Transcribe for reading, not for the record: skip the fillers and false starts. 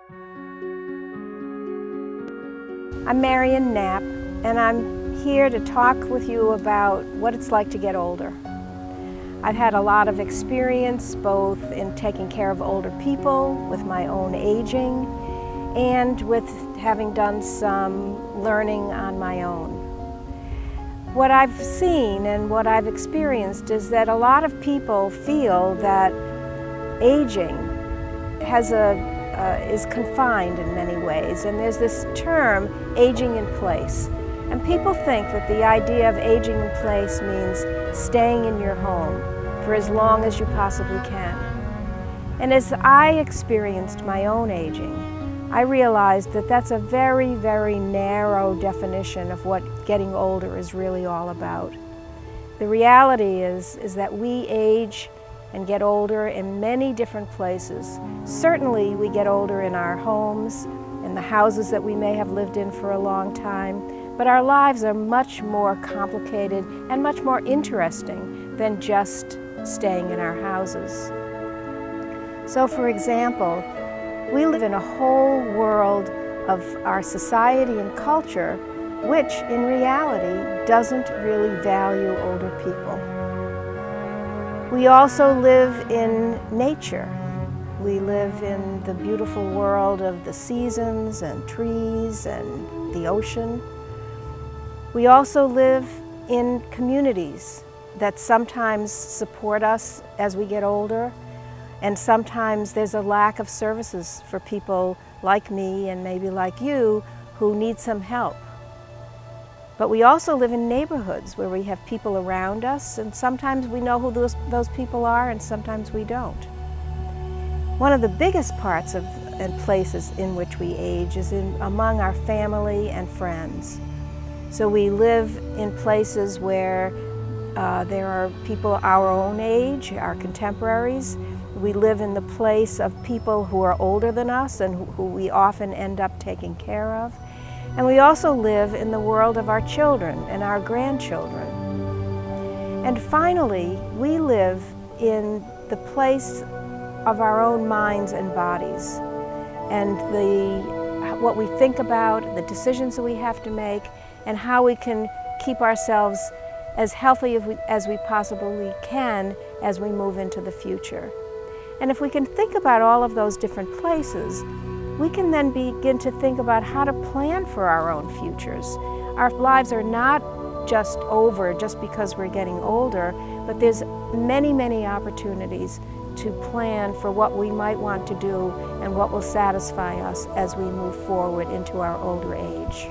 I'm Marian Knapp, and I'm here to talk with you about what it's like to get older. I've had a lot of experience both in taking care of older people, with my own aging, and with having done some learning on my own. What I've seen and what I've experienced is that a lot of people feel that aging is confined in many ways, and there's this term, aging in place. And people think that the idea of aging in place means staying in your home for as long as you possibly can. And as I experienced my own aging, I realized that that's a very, very narrow definition of what getting older is really all about. The reality is that we age and get older in many different places. Certainly we get older in our homes, in the houses that we may have lived in for a long time, but our lives are much more complicated and much more interesting than just staying in our houses. So for example, we live in a whole world of our society and culture which in reality doesn't really value older people. We also live in nature. We live in the beautiful world of the seasons and trees and the ocean. We also live in communities that sometimes support us as we get older, and sometimes there's a lack of services for people like me and maybe like you who need some help. But we also live in neighborhoods where we have people around us, and sometimes we know who those people are and sometimes we don't. One of the biggest parts and places in which we age is among our family and friends. So we live in places where there are people our own age, our contemporaries. We live in the place of people who are older than us and who we often end up taking care of. And we also live in the world of our children and our grandchildren. And finally, we live in the place of our own minds and bodies, and what we think about, the decisions that we have to make, and how we can keep ourselves as healthy as we possibly can as we move into the future. And if we can think about all of those different places, we can then begin to think about how to plan for our own futures. Our lives are not just over just because we're getting older, but there's many, many opportunities to plan for what we might want to do and what will satisfy us as we move forward into our older age.